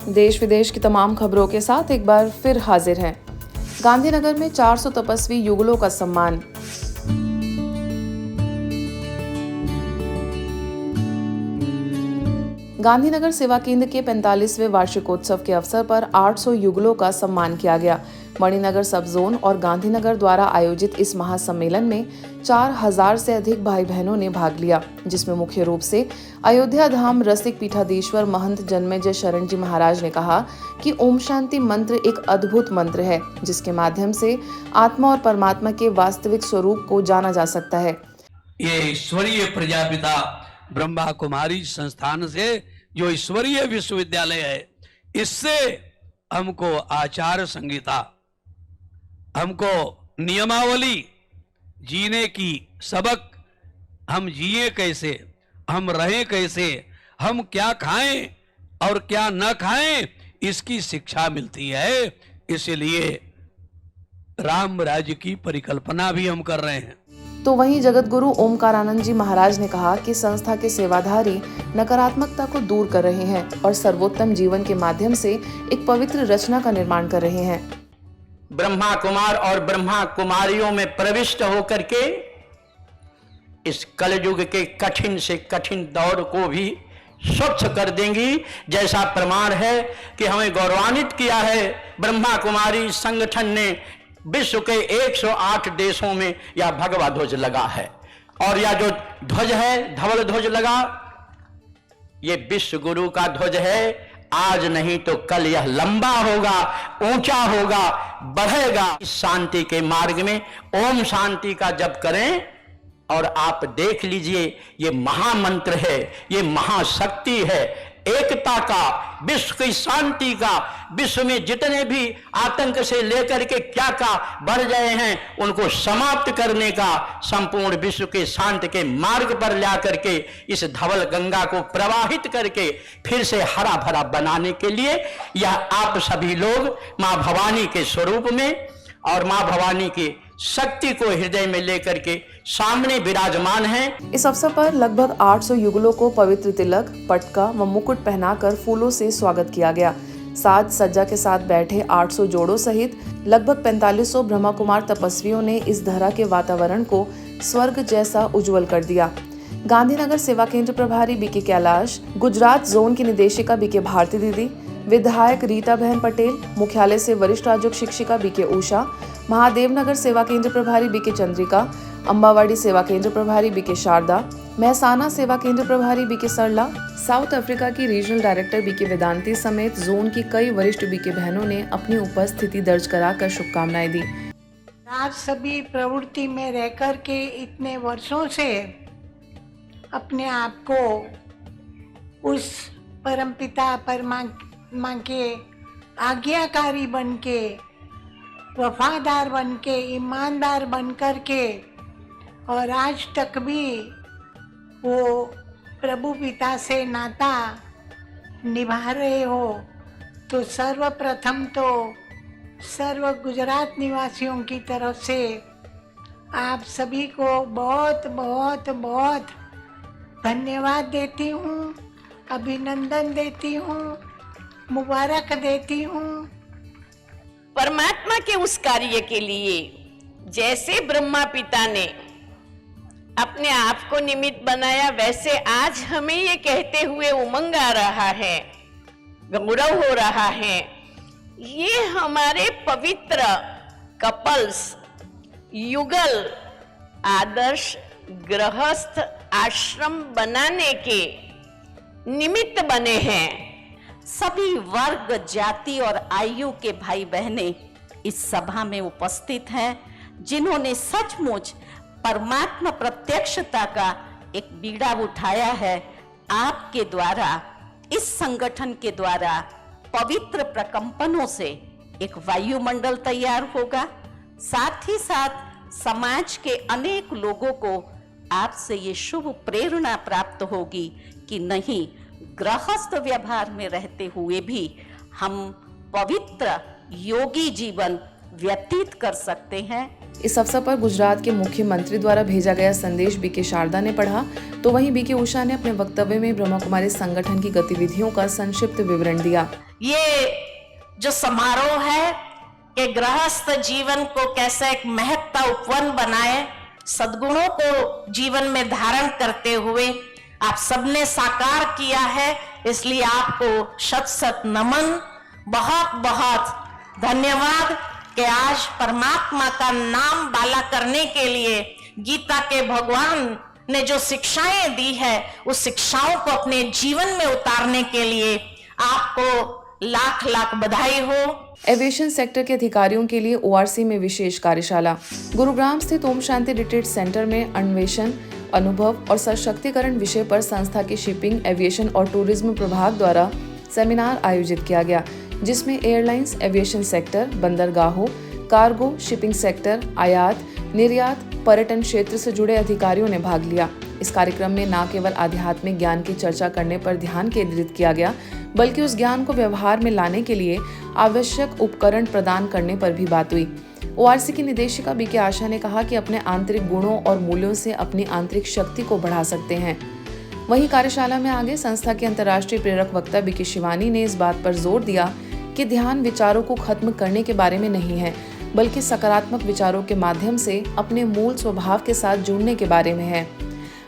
देश विदेश की तमाम खबरों के साथ एक बार फिर हाजिर हैं। गांधीनगर में 400 तपस्वी युगलों का सम्मान। गांधीनगर सेवा केंद्र के 45वें वार्षिकोत्सव के अवसर पर 800 युगलों का सम्मान किया गया। मणिनगर सब जोन और गांधीनगर द्वारा आयोजित इस महासम्मेलन में 4000 से अधिक भाई बहनों ने भाग लिया, जिसमें मुख्य रूप से अयोध्या धाम रसिक पीठाधीश्वर महंत जन्मेजय शरण जी महाराज ने कहा कि ओम शांति मंत्र एक अद्भुत मंत्र है, जिसके माध्यम से आत्मा और परमात्मा के वास्तविक स्वरूप को जाना जा सकता है। ये ईश्वरीय प्रजापिता ब्रह्मा कुमारी संस्थान से जो ईश्वरीय विश्वविद्यालय है, इससे हमको आचार संहिता, हमको नियमावली, जीने की सबक, हम जिए कैसे, हम रहें कैसे, हम क्या खाएं और क्या न खाएं, इसकी शिक्षा मिलती है। इसलिए राम राज्य की परिकल्पना भी हम कर रहे हैं। तो वहीं जगत गुरु ओमकारानंद जी महाराज ने कहा कि संस्था के सेवाधारी नकारात्मकता को दूर कर रहे हैं और सर्वोत्तम जीवन के माध्यम से एक पवित्र रचना का निर्माण कर रहे हैं। ब्रह्मा कुमार और ब्रह्मा कुमारियों में प्रविष्ट होकर के इस कलयुग के कठिन से कठिन दौर को भी स्वच्छ कर देंगी, जैसा प्रमाण है कि हमें गौरवान्वित किया है ब्रह्मा कुमारी संगठन ने। विश्व के 108 देशों में यह भगवा ध्वज लगा है, और यह जो ध्वज है, धवल ध्वज लगा, ये विश्व गुरु का ध्वज है। आज नहीं तो कल यह लंबा होगा, ऊंचा होगा, बढ़ेगा। इस शांति के मार्ग में ओम शांति का जप करें और आप देख लीजिए, ये महामंत्र है, ये महाशक्ति है, एकता का, विश्व की शांति का, विश्व में जितने भी आतंक से लेकर के क्या बढ़ गए हैं, उनको समाप्त करने का, संपूर्ण विश्व के शांति के मार्ग पर ला करके इस धवल गंगा को प्रवाहित करके फिर से हरा भरा बनाने के लिए यह आप सभी लोग मां भवानी के स्वरूप में और मां भवानी की शक्ति को हृदय में लेकर के सामने विराजमान हैं। इस अवसर पर लगभग 800 युगलों को पवित्र तिलक, पटका व मुकुट पहनाकर फूलों से स्वागत किया गया। साज सज्जा के साथ बैठे 800 जोड़ों सहित लगभग 4500 ब्रह्मा कुमार तपस्वियों ने इस धरा के वातावरण को स्वर्ग जैसा उज्जवल कर दिया। गांधीनगर सेवा केंद्र प्रभारी बीके कैलाश, गुजरात जोन की निदेशिका बीके भारती दीदी, विधायक रीता बहन पटेल, मुख्यालय से वरिष्ठ राजयोग शिक्षिका बीके उषा, महादेवनगर सेवा केंद्र प्रभारी बीके चंद्रिका, अंबावाड़ी सेवा केंद्र प्रभारी बीके शारदा, महसाना सेवा केंद्र प्रभारी बीके सरला, साउथ अफ्रीका की रीजनल डायरेक्टर बीके वेदांती समेत जोन की कई वरिष्ठ बीके बहनों ने अपनी उपस्थिति दर्ज कराकर शुभकामनाएं दी। आज सभी प्रवृत्ति में रहकर के इतने वर्षों से अपने आप को उस परमपिता परमात्मा के आज्ञाकारी बन के, वफादार बन के, ईमानदार बन कर के, और आज तक भी वो प्रभु पिता से नाता निभा रहे हो, तो सर्वप्रथम तो सर्व गुजरात निवासियों की तरफ से आप सभी को बहुत बहुत बहुत धन्यवाद देती हूँ, अभिनंदन देती हूँ, मुबारक देती हूँ। परमात्मा के उस कार्य के लिए जैसे ब्रह्मा पिता ने अपने आप को निमित्त बनाया, वैसे आज हमें ये कहते हुए उमंग आ रहा है, गौरव हो रहा है। ये हमारे पवित्र कपल्स, युगल आदर्श गृहस्थ आश्रम बनाने के निमित्त बने हैं। सभी वर्ग, जाति और आयु के भाई बहनें इस सभा में उपस्थित हैं, जिन्होंने सचमुच परमात्मा प्रत्यक्षता का एक बीड़ा उठाया है। आपके द्वारा, इस संगठन के द्वारा पवित्र प्रकंपनों से एक वायुमंडल तैयार होगा। साथ ही साथ समाज के अनेक लोगों को आपसे ये शुभ प्रेरणा प्राप्त होगी कि नहीं, गृहस्थ व्यवहार में रहते हुए भी हम पवित्र योगी जीवन व्यतीत कर सकते हैं। इस अवसर पर गुजरात के मुख्यमंत्री द्वारा भेजा गया संदेश बीके शारदा ने पढ़ा, तो वहीं बीके उषा ने अपने वक्तव्य में ब्रह्मा कुमारी संगठन की गतिविधियों का संक्षिप्त विवरण दिया। ये जो समारोह है कि गृहस्थ जीवन को कैसे एक महत्ता उपवन बनाए, सद्गुणों को जीवन में धारण करते हुए आप सबने साकार किया है, इसलिए आपको शत शत नमन, बहुत बहुत धन्यवाद कि आज परमात्मा का नाम बाला करने के लिए गीता के भगवान ने जो शिक्षाएं दी है, उस शिक्षाओं को अपने जीवन में उतारने के लिए आपको लाख लाख बधाई हो। एविएशन सेक्टर के अधिकारियों के लिए ओआरसी में विशेष कार्यशाला। गुरुग्राम स्थित ओम शांति रिट्रीट सेंटर में अन्वेषण, अनुभव और सशक्तिकरण विषय पर संस्था के शिपिंग, एविएशन और टूरिज्म प्रभाग द्वारा सेमिनार आयोजित किया गया, जिसमें एयरलाइंस, एविएशन सेक्टर, बंदरगाहों, कार्गो, शिपिंग सेक्टर, आयात, निर्यात, पर्यटन क्षेत्र से जुड़े अधिकारियों ने भाग लिया। इस कार्यक्रम में न केवल आध्यात्मिक ज्ञान की चर्चा करने पर ध्यान केंद्रित किया गया, बल्कि उस ज्ञान को व्यवहार में लाने के लिए आवश्यक उपकरण प्रदान करने पर भी बात हुई। ओआरसी की निदेशिका बीके आशा ने कहा कि अपने आंतरिक गुणों और मूल्यों से अपनी आंतरिक शक्ति को बढ़ा सकते हैं। वहीं कार्यशाला में आगे संस्था के अंतर्राष्ट्रीय प्रेरक वक्ता बीके शिवानी ने इस बात पर जोर दिया कि ध्यान विचारों को खत्म करने के बारे में नहीं है, बल्कि सकारात्मक विचारों के माध्यम से अपने मूल स्वभाव के साथ जुड़ने के बारे में है।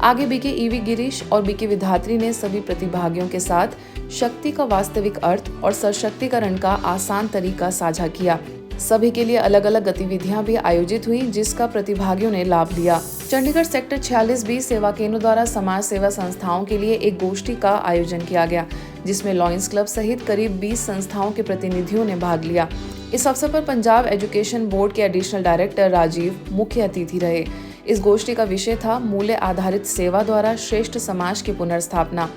आगे बीके ईवी गिरीश और बीके विधात्री ने सभी प्रतिभागियों के साथ शक्ति का वास्तविक अर्थ और सशक्तिकरण का आसान तरीका साझा किया। सभी के लिए अलग अलग गतिविधियां भी आयोजित हुई, जिसका प्रतिभागियों ने लाभ लिया। चंडीगढ़ सेक्टर 46B सेवा केंद्र द्वारा समाज सेवा संस्थाओं के लिए एक गोष्ठी का आयोजन किया गया, जिसमें लॉयंस क्लब सहित करीब 20 संस्थाओं के प्रतिनिधियों ने भाग लिया। इस अवसर पर पंजाब एजुकेशन बोर्ड के एडिशनल डायरेक्टर राजीव मुख्य अतिथि रहे। इस गोष्ठी का विषय था मूल्य आधारित सेवा द्वारा श्रेष्ठ समाज की पुनर्स्थापना।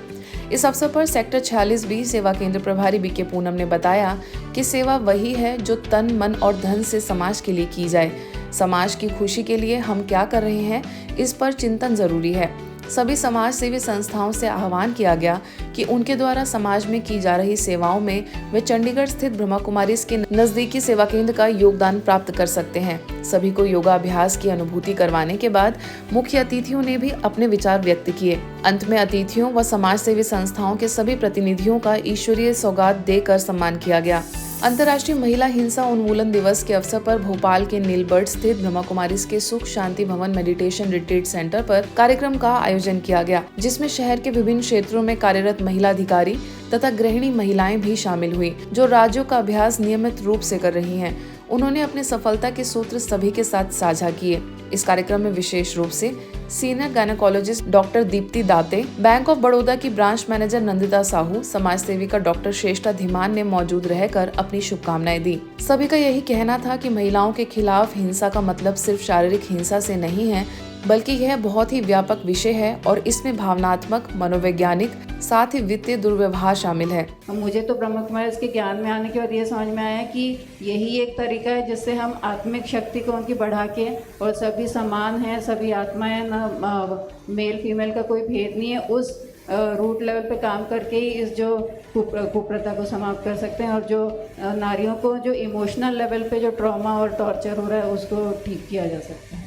इस अवसर पर सेक्टर 46B सेवा केंद्र प्रभारी बीके पूनम ने बताया कि सेवा वही है जो तन, मन और धन से समाज के लिए की जाए। समाज की खुशी के लिए हम क्या कर रहे हैं, इस पर चिंतन जरूरी है। सभी समाज सेवी संस्थाओं से आह्वान किया गया कि उनके द्वारा समाज में की जा रही सेवाओं में वे चंडीगढ़ स्थित ब्रह्मा कुमारीज के नजदीकी सेवा केंद्र का योगदान प्राप्त कर सकते हैं। सभी को योगाभ्यास की अनुभूति करवाने के बाद मुख्य अतिथियों ने भी अपने विचार व्यक्त किए। अंत में अतिथियों व समाज सेवी संस्थाओं के सभी प्रतिनिधियों का ईश्वरीय सौगात देकर सम्मान किया गया। अंतर्राष्ट्रीय महिला हिंसा उन्मूलन दिवस के अवसर पर भोपाल के नीलबर्ड स्थित ब्रह्मा कुमारीज के सुख शांति भवन मेडिटेशन रिट्रीट सेंटर पर कार्यक्रम का आयोजन किया गया, जिसमें शहर के विभिन्न क्षेत्रों में कार्यरत महिला अधिकारी तथा गृहिणी महिलाएं भी शामिल हुई, जो राज्यों का अभ्यास नियमित रूप से कर रही हैं। उन्होंने अपने सफलता के सूत्र सभी के साथ साझा किए। इस कार्यक्रम में विशेष रूप से senior gynaecologist doctor Deepti Date, bank of Baroda की ब्रांच मैनेजर नंदिता साहू, समाज सेविका डॉक्टर श्रेष्ठा धीमान ने मौजूद रहकर अपनी शुभकामनाएं दी। सभी का यही कहना था कि महिलाओं के खिलाफ हिंसा का मतलब सिर्फ शारीरिक हिंसा से नहीं है, बल्कि यह बहुत ही व्यापक विषय है और इसमें भावनात्मक, मनोवैज्ञानिक, साथ ही वित्तीय दुर्व्यवहार शामिल है। मुझे तो ब्रह्मा कुमारीज के ज्ञान में आने के बाद ये समझ में आया कि यही एक तरीका है जिससे हम आत्मिक शक्ति को उनकी बढ़ा के, और सभी समान हैं, सभी आत्माएं, ना मेल फीमेल का कोई भेद नहीं है, उस रूट लेवल पे काम करके ही इस जो कुप्रथा को समाप्त कर सकते हैं, और जो नारियों को जो इमोशनल लेवल पे जो ट्रॉमा और टॉर्चर हो रहा है उसको ठीक किया जा सकता है।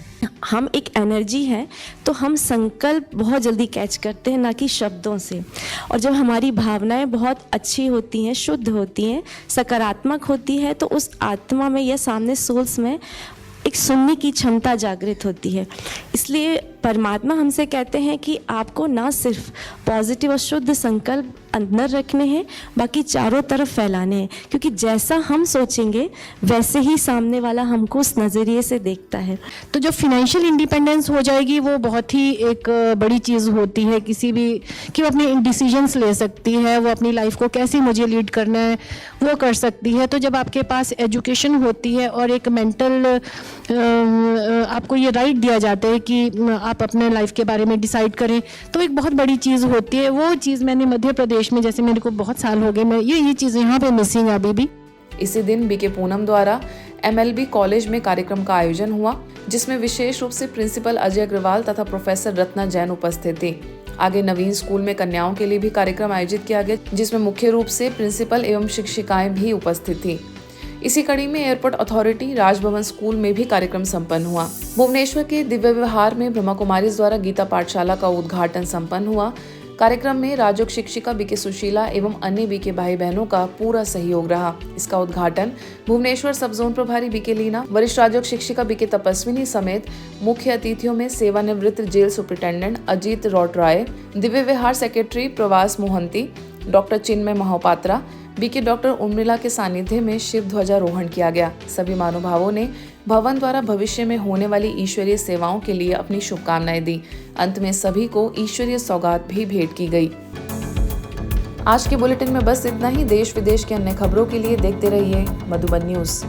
हम एक एनर्जी है, तो हम संकल्प बहुत जल्दी कैच करते हैं, ना कि शब्दों से। और जब हमारी भावनाएं बहुत अच्छी होती हैं, शुद्ध होती हैं, सकारात्मक होती है, तो उस आत्मा में या सामने सोल्स में एक सुनने की क्षमता जागृत होती है। इसलिए परमात्मा हमसे कहते हैं कि आपको ना सिर्फ पॉजिटिव और शुद्ध संकल्प अंदर रखने हैं, बाकी चारों तरफ फैलाने हैं, क्योंकि जैसा हम सोचेंगे वैसे ही सामने वाला हमको उस नज़रिए से देखता है। तो जो फिनेंशियल इंडिपेंडेंस हो जाएगी वो बहुत ही एक बड़ी चीज़ होती है किसी भी, कि वो अपने डिसीजंस ले सकती है, वो अपनी लाइफ को कैसे मुझे लीड करना है वो कर सकती है। तो जब आपके पास एजुकेशन होती है और एक मेंटल आपको ये राइट दिया जाता है कि आप अपने लाइफ के बारे में डिसाइड करें, तो एक बहुत बड़ी चीज़ होती है। वो चीज़ मैंने मध्य प्रदेश में, जैसे मेरे को बहुत साल हो गए, मैं ये चीज़ यहाँ पे मिसिंग है अभी भी। इसी दिन बीके पूनम द्वारा MLB कॉलेज में कार्यक्रम का आयोजन हुआ, जिसमें विशेष रूप से प्रिंसिपल अजय अग्रवाल तथा प्रोफेसर रत्ना जैन उपस्थित थी। आगे नवीन स्कूल में कन्याओं के लिए भी कार्यक्रम आयोजित किया गया, जिसमें मुख्य रूप से प्रिंसिपल एवं शिक्षिकाएं भी उपस्थित थी। इसी कड़ी में एयरपोर्ट अथॉरिटी राजभवन स्कूल में भी कार्यक्रम संपन्न हुआ। भुवनेश्वर के दिव्य विहार में ब्रह्मा कुमारी द्वारा गीता पाठशाला का उद्घाटन संपन्न हुआ। कार्यक्रम में राजयोग शिक्षिका बीके सुशीला एवं अन्य बीके भाई बहनों का पूरा सहयोग रहा। इसका उद्घाटन भुवनेश्वर सब जोन प्रभारी बीके लीना, वरिष्ठ राजयोग शिक्षिका बीके तपस्विनी समेत मुख्य अतिथियों में सेवानिवृत्त जेल सुपरिटेंडेंट अजीत रॉटराय, दिव्य विहार सेक्रेटरी प्रवास मोहंती, डॉक्टर चिन्मय महापात्रा, बीके डॉक्टर उर्मिला के सानिध्य में शिव ध्वजारोहण किया गया। सभी महानुभावों ने भवन द्वारा भविष्य में होने वाली ईश्वरीय सेवाओं के लिए अपनी शुभकामनाएं दी। अंत में सभी को ईश्वरीय सौगात भी भेंट की गई। आज के बुलेटिन में बस इतना ही। देश विदेश की अन्य खबरों के लिए देखते रहिए मधुबन न्यूज।